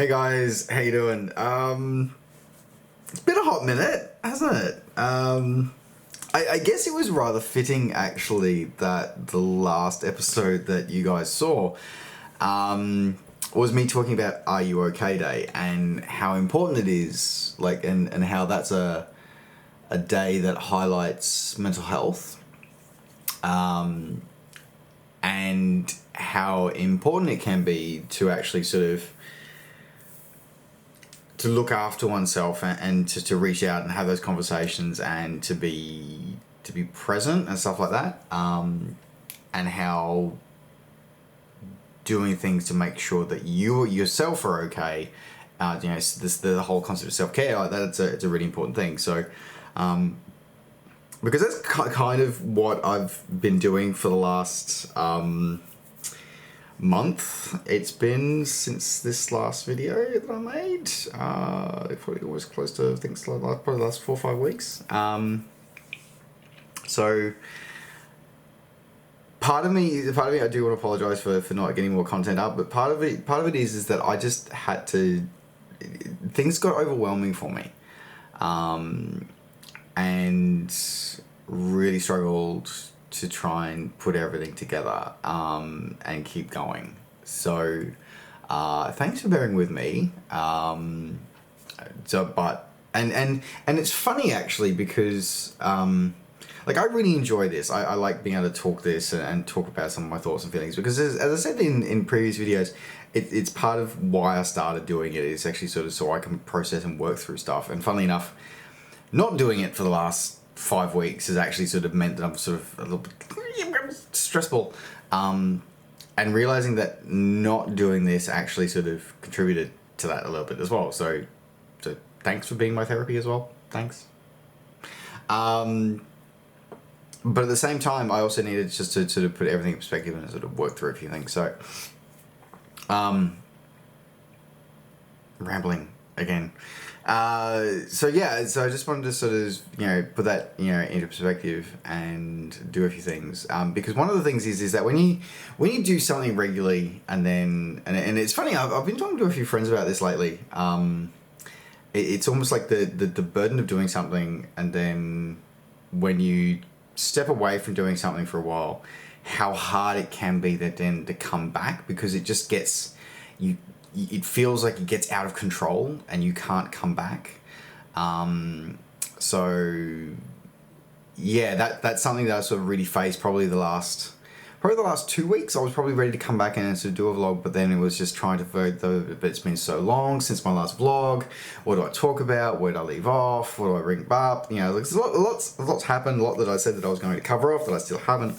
Hey guys, how you doing? It's been a hot minute, hasn't it? I guess it was rather fitting actually that the last episode that you guys saw was me talking about Are You OK Day and how important it is, like, and how that's a day that highlights mental health, and how important it can be to actually sort of to look after oneself and to reach out and have those conversations and to be present and stuff like that, and how doing things to make sure that you yourself are okay, the whole concept of self-care, like that, it's a really important thing. So because that's kind of what I've been doing for the last month. It's been since this last video that I made. It probably was close to, I think, probably the last 4 or 5 weeks. So part of me, I do want to apologize for not getting more content up. But part of it is that I just had to. Things got overwhelming for me, and really struggled to try and put everything together and keep going. So thanks for bearing with me. And it's funny actually because like I really enjoy this. I like being able to talk this and talk about some of my thoughts and feelings because as I said in previous videos, it's part of why I started doing it. It's actually sort of so I can process and work through stuff. And funnily enough, not doing it for the last 5 weeks has actually sort of meant that I'm sort of a little bit stressful, and realizing that not doing this actually sort of contributed to that a little bit as well. So thanks for being my therapy as well. Thanks. But at the same time, I also needed just to sort of put everything in perspective and sort of work through a few things. So, rambling again. So I just wanted to sort of, put that, into perspective and do a few things. Because one of the things is that when you do something regularly and it's funny, I've been talking to a few friends about this lately. It's almost like the burden of doing something, and then when you step away from doing something for a while, how hard it can be then to come back, because it just gets it feels like it gets out of control and you can't come back. So yeah, that's something that I sort of really faced probably the last 2 weeks. I was probably ready to come back and sort of do a vlog, but then it was just trying to vote but it's been so long since my last vlog. What do I talk about? Where do I leave off? What do I bring up? There's lots happened, a lot that I said that I was going to cover off that I still haven't.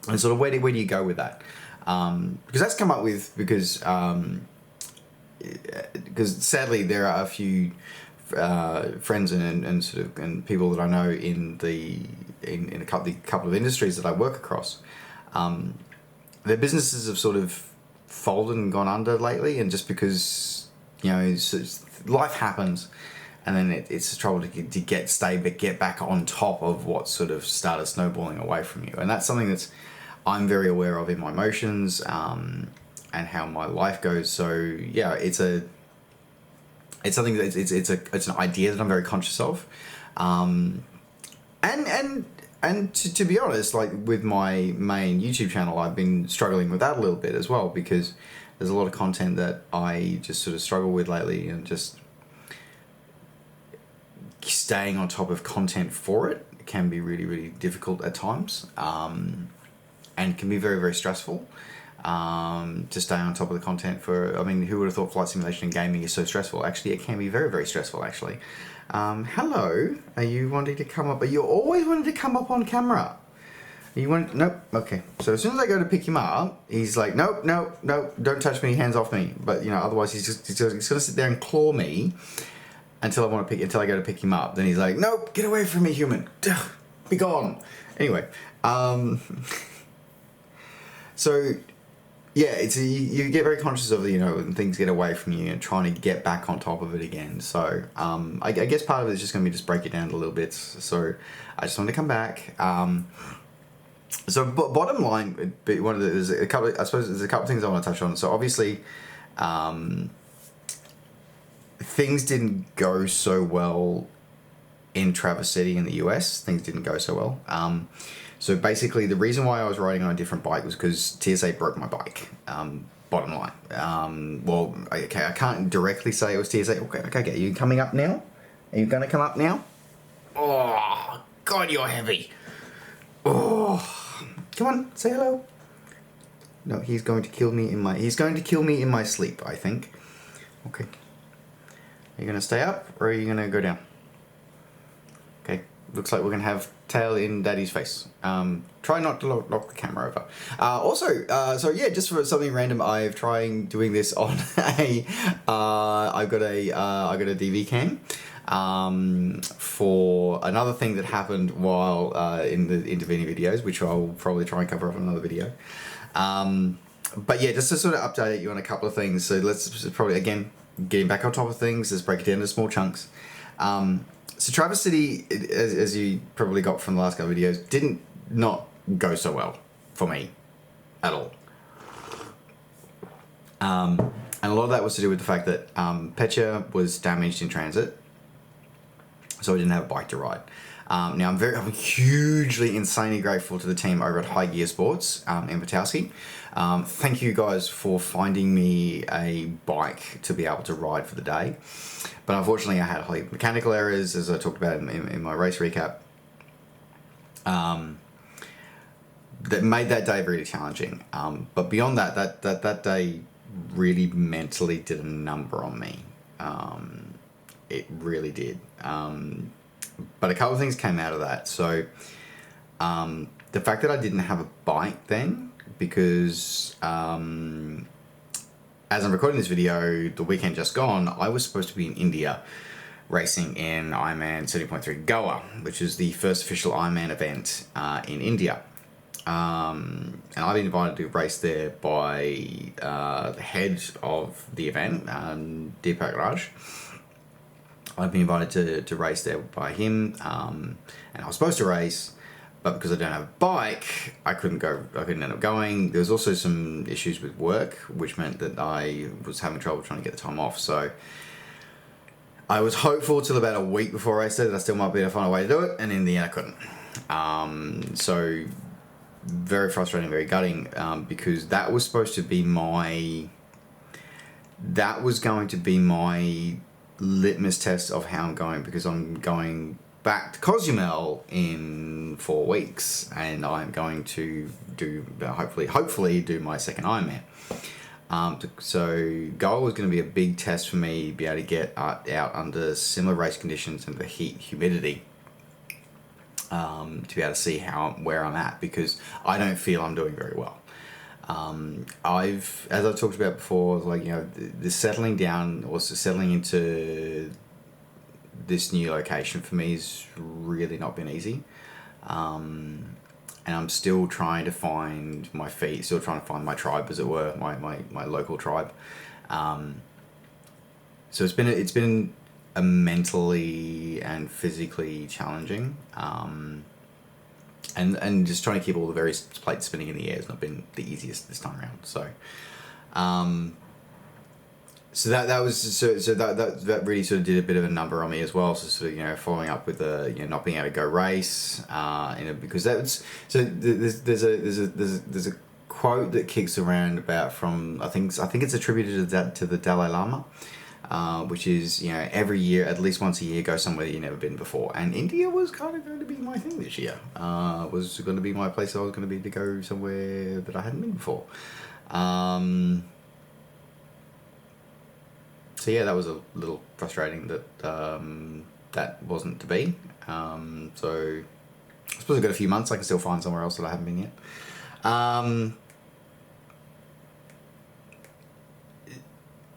And sort of where do you go with that? Because that's come up with because sadly there are a few friends and sort of and people that I know in a couple of industries that I work across. Their businesses have sort of folded and gone under lately, and just because life happens, and then it's trouble to get back on top of what sort of started snowballing away from you, and that's something that's I'm very aware of in my emotions, and how my life goes. So yeah, it's something that it's an idea that I'm very conscious of, and to be honest, like with my main YouTube channel, I've been struggling with that a little bit as well, because there's a lot of content that I just sort of struggle with lately, and just staying on top of content for it can be really, really difficult at times. And can be very, very stressful, to stay on top of the content who would have thought flight simulation and gaming is so stressful? Actually, it can be very, very stressful, actually. Hello, are you wanting to come up? Are you always wanting to come up on camera? Nope, okay. So as soon as I go to pick him up, he's like, nope, don't touch me, hands off me. But, otherwise he's going to sit there and claw me until I go to pick him up. Then he's like, nope, get away from me, human. Be gone. Anyway, so yeah, you get very conscious of when things get away from you and trying to get back on top of it again. So I guess part of it is just going to be just break it down a little bit. So I just want to come back. So bottom line, there's a couple of things I want to touch on. So obviously, Things didn't go so well in Traverse City in the US. Things didn't go so well. So basically, the reason why I was riding on a different bike was because TSA broke my bike. Bottom line. Well, okay, I can't directly say it was TSA. Okay, are you coming up now? Are you going to come up now? Oh, God, you're heavy. Oh, come on, say hello. No, he's going to kill me in my sleep, I think. Okay. Are you going to stay up or are you going to go down? Okay, looks like we're going to have tail in Daddy's face. Try not to knock the camera over. So yeah, just for something random, I've tried doing this on I've got a DV cam. For another thing that happened while in the intervening videos, which I'll probably try and cover up in another video. But yeah, just to sort of update you on a couple of things. So let's probably, again, getting back on top of things, let's break it down into small chunks. So Traverse City, as you probably got from the last couple of videos, didn't not go so well for me at all. And a lot of that was to do with the fact that Petcha was damaged in transit, so I didn't have a bike to ride. Now I'm hugely, insanely grateful to the team over at High Gear Sports in Patowski. Thank you guys for finding me a bike to be able to ride for the day. But unfortunately I had mechanical errors, as I talked about in my race recap, that made that day really challenging. But beyond that day really mentally did a number on me. It really did. But a couple of things came out of that. So the fact that I didn't have a bike then, because as I'm recording this video, the weekend just gone, I was supposed to be in India racing in Ironman 70.3 Goa, which is the first official Ironman event in India. And I've been invited to race there by the head of the event, Diabetic. I've been invited to race there by him, and I was supposed to race, but because I don't have a bike, I couldn't end up going. There was also some issues with work, which meant that I was having trouble trying to get the time off. So I was hopeful till about a week before I race that I still might be able to find a way to do it, and in the end I couldn't. So very frustrating, very gutting, because that was supposed to be going to be my litmus test of how I'm going, because I'm going back to Cozumel in 4 weeks, and I'm going to do hopefully do my second Ironman. So Goa was going to be a big test for me to be able to get out under similar race conditions and the heat, humidity, to be able to see where I'm at, because I don't feel I'm doing very well. As I've talked about before, like, you know, the settling down, or settling into this new location for me has really not been easy. And I'm still trying to find my feet, still trying to find my tribe, as it were, my local tribe. So it's been a mentally and physically challenging, and just trying to keep all the various plates spinning in the air has not been the easiest this time around. So, so that really sort of did a bit of a number on me as well. So sort of, you know, following up with not being able to go race, because that's so there's a quote that kicks around about from I think it's attributed to the Dalai Lama. Which is, you know, every year, at least once a year, go somewhere that you've never been before. And India was kind of going to be my thing this year. Was going to be my place I was going to be to go somewhere that I hadn't been before. So yeah, that was a little frustrating that that wasn't to be. So I suppose I've got a few months. I can still find somewhere else that I haven't been yet.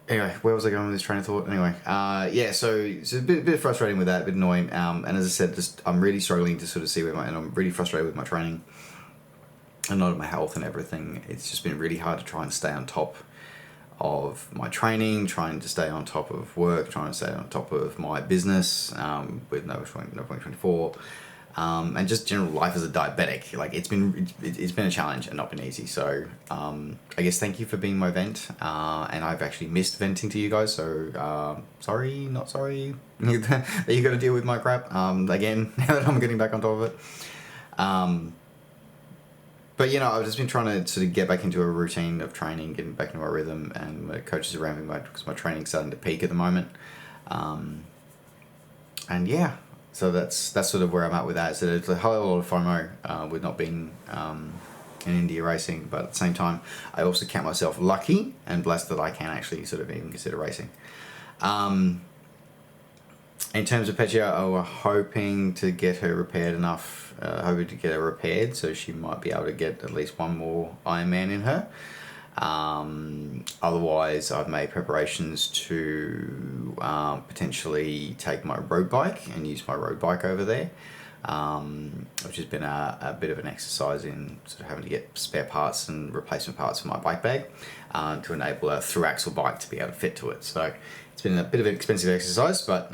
Anyway, where was I going with this train of thought? Anyway, yeah, so it's a bit frustrating with that, a bit annoying. And as I said, I'm really struggling to sort of see and I'm really frustrated with my training and not my health and everything. It's just been really hard to try and stay on top of my training, trying to stay on top of work, trying to stay on top of my business with Nova 2024. and just general life as a diabetic. Like it's been a challenge and not been easy. So I guess thank you for being my vent, and I've actually missed venting to you guys. So sorry, not sorry that you got to deal with my crap again now that I'm getting back on top of it. But you know, I've just been trying to sort of get back into a routine of training, getting back into my rhythm, and my coaches are ramping because my training's starting to peak at the moment. And yeah, so that's sort of where I'm at with that. So there's a whole lot of FOMO with not being in India racing, but at the same time, I also count myself lucky and blessed that I can actually sort of even consider racing. In terms of Petya, we're hoping to get her repaired enough, hoping to get her repaired so she might be able to get at least one more Ironman in her. Otherwise, I've made preparations to potentially take my road bike and use my road bike over there, which has been a bit of an exercise in sort of having to get spare parts and replacement parts for my bike bag to enable a through-axle bike to be able to fit to it. So it's been a bit of an expensive exercise, but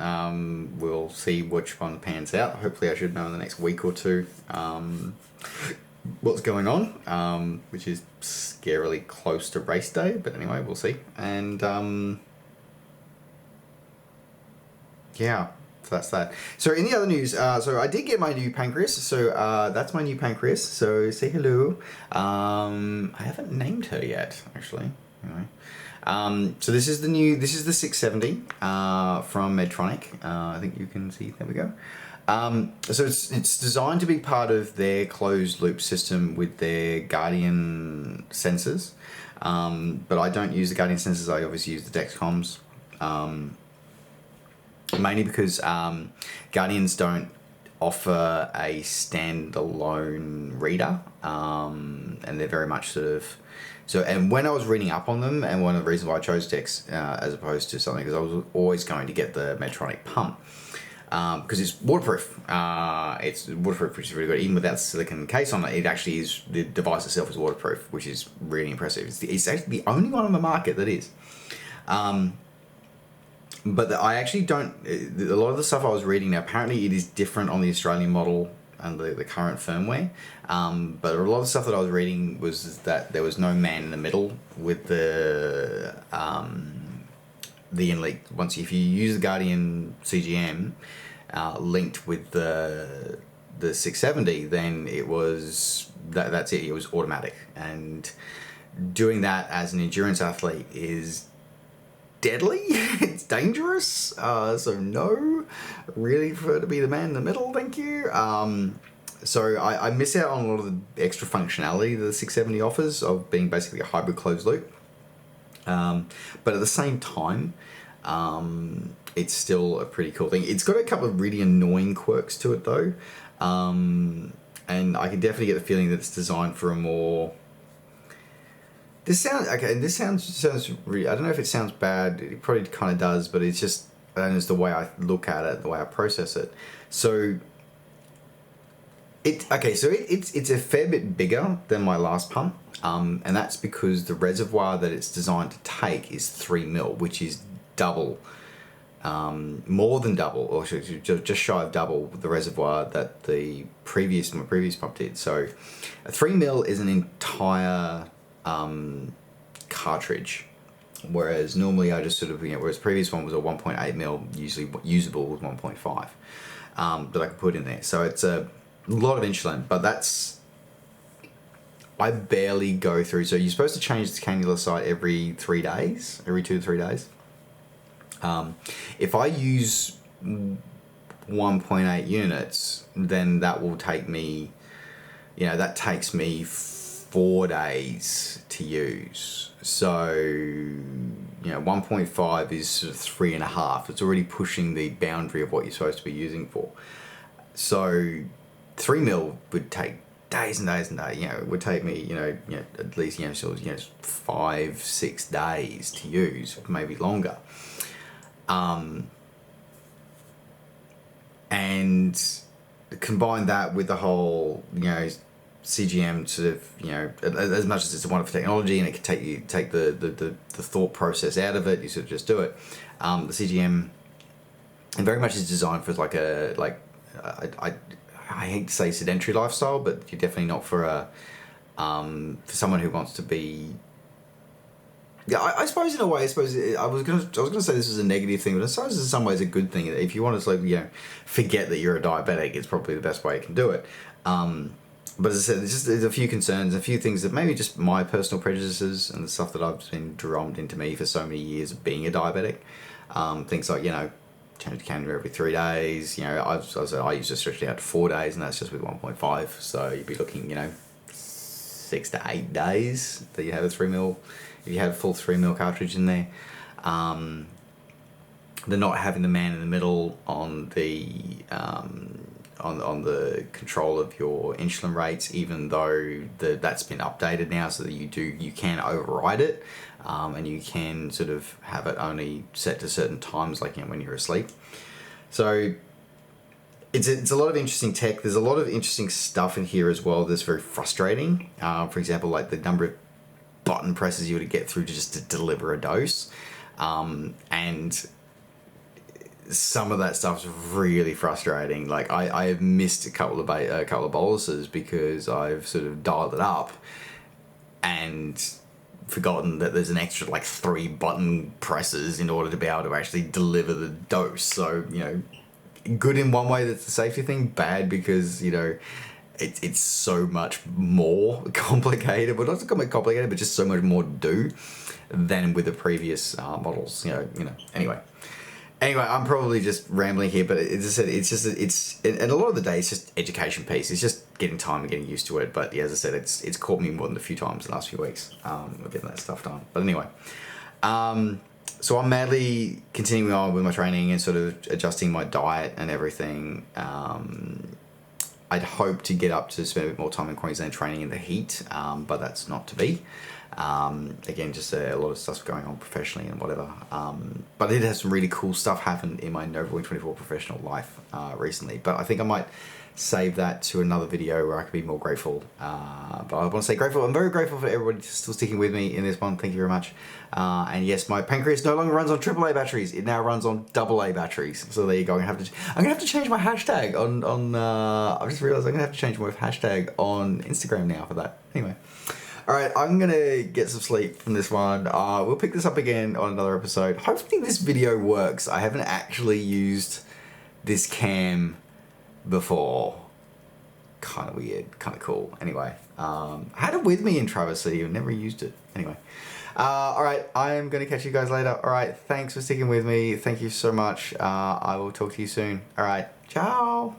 we'll see which one pans out. Hopefully I should know in the next week or two what's going on, which is scarily close to race day, but anyway, we'll see. And yeah, so that's that. So in the other news, so I did get my new pancreas, so that's my new pancreas, so say hello. I haven't named her yet, actually. Anyway. So this is the 670 from Medtronic. I think you can see, there we go. So it's designed to be part of their closed loop system with their Guardian sensors. But I don't use the Guardian sensors, I obviously use the Dexcoms. Mainly because Guardians don't offer a standalone reader, and they're very much sort of... So, and when I was reading up on them, and one of the reasons why I chose Dex as opposed to something, because I was always going to get the Medtronic pump, because it's waterproof. It's waterproof, which is really good. Even without the silicone case on it, it actually is, the device itself is waterproof, which is really impressive. It's actually the only one on the market that is. But I actually don't, a lot of the stuff I was reading now, apparently it is different on the Australian model and the current firmware. But a lot of the stuff that I was reading was that there was no man in the middle with the in-leak. Once, if you use the Guardian CGM linked with the 670, then it was, that's it, it was automatic. And doing that as an endurance athlete is deadly. It's dangerous. So no, really prefer to be the man in the middle, thank you. So I miss out on a lot of the extra functionality that the 670 offers of being basically a hybrid closed loop. But at the same time, it's still a pretty cool thing. It's got a couple of really annoying quirks to it though. And I can definitely get the feeling that it's designed for a more... This sounds really, I don't know if it sounds bad, it probably kind of does, but it's just, I don't know, it's the way I look at it, the way I process it. So it's a fair bit bigger than my last pump, and that's because the reservoir that it's designed to take is 3 mil, which is double, more than double, or just shy of double the reservoir that my previous pump did. So a 3 mil is an entire cartridge, whereas normally I just sort of, whereas the previous one was a 1.8 mil, usually usable with 1.5 that I could put in there. So it's a lot of insulin, but I barely go through. So you're supposed to change the cannula site every 3 days, every 2 to 3 days. If I use 1.8 units, then that will take me, that takes me 4 days to use. So 1.5 is sort of 3.5. It's already pushing the boundary of what you're supposed to be using for. So 3 mil would take days and days and days. It would take me at least 5-6 days to use, maybe longer. And combine that with the whole CGM sort of, as much as it's a wonderful technology and it can take the thought process out of it, you sort of just do it. The CGM, and very much is designed for I I hate to say sedentary lifestyle, but you're definitely not for a for someone who wants to be. Yeah, I suppose in a way, I was gonna say this is a negative thing, but I suppose in some ways a good thing. If you want to forget that you're a diabetic, it's probably the best way you can do it. But as I said, there's a few concerns, a few things that maybe just my personal prejudices and the stuff that I've been drummed into me for so many years of being a diabetic. Things like, change the calendar every 3 days. I used to stretch it out to 4 days, and that's just with 1.5. So you'd be looking, 6 to 8 days that you have a 3 ml. If you have a full 3 ml cartridge in there. The not having the man in the middle on the on the control of your insulin rates, even though that's been updated now, so that you can override it, and you can sort of have it only set to certain times, like when you're asleep. So it's a lot of interesting tech. There's a lot of interesting stuff in here as well that's very frustrating. For example, like the number of button presses you would get through just to deliver a dose, and some of that stuff's really frustrating. Like I have missed a couple of boluses because I've sort of dialed it up and forgotten that there's an extra 3 button presses in order to be able to actually deliver the dose. So good in one way, that's a safety thing. Bad because it's so much more complicated. Well, not complicated, but just so much more to do than with the previous models. Anyway, I'm probably just rambling here, but as I said, and a lot of the day it's just education piece. It's just getting time and getting used to it. But yeah, as I said, it's caught me more than a few times in the last few weeks of getting that stuff done. But anyway, so I'm madly continuing on with my training and sort of adjusting my diet and everything. I'd hope to get up to spend a bit more time in Queensland training in the heat, but that's not to be. Again, just a lot of stuff's going on professionally and whatever. But I did have some really cool stuff happen in my Nova Wing 24 professional life recently. But I think I might save that to another video where I could be more grateful. But I want to say grateful. I'm very grateful for everybody still sticking with me in this one. Thank you very much. And yes, my pancreas no longer runs on AAA batteries. It now runs on AA batteries. So there you go. I'm gonna have to change my hashtag on. I've just realised I'm gonna have to change my hashtag on Instagram now for that. Anyway. Alright, I'm gonna get some sleep from this one. We'll pick this up again on another episode. Hopefully this video works. I haven't actually used this cam before. Kind of weird, kind of cool. Anyway, I had it with me in Traverse City. I've never used it. Anyway. Alright, I'm gonna catch you guys later. Alright, thanks for sticking with me. Thank you so much. I will talk to you soon. Alright, ciao!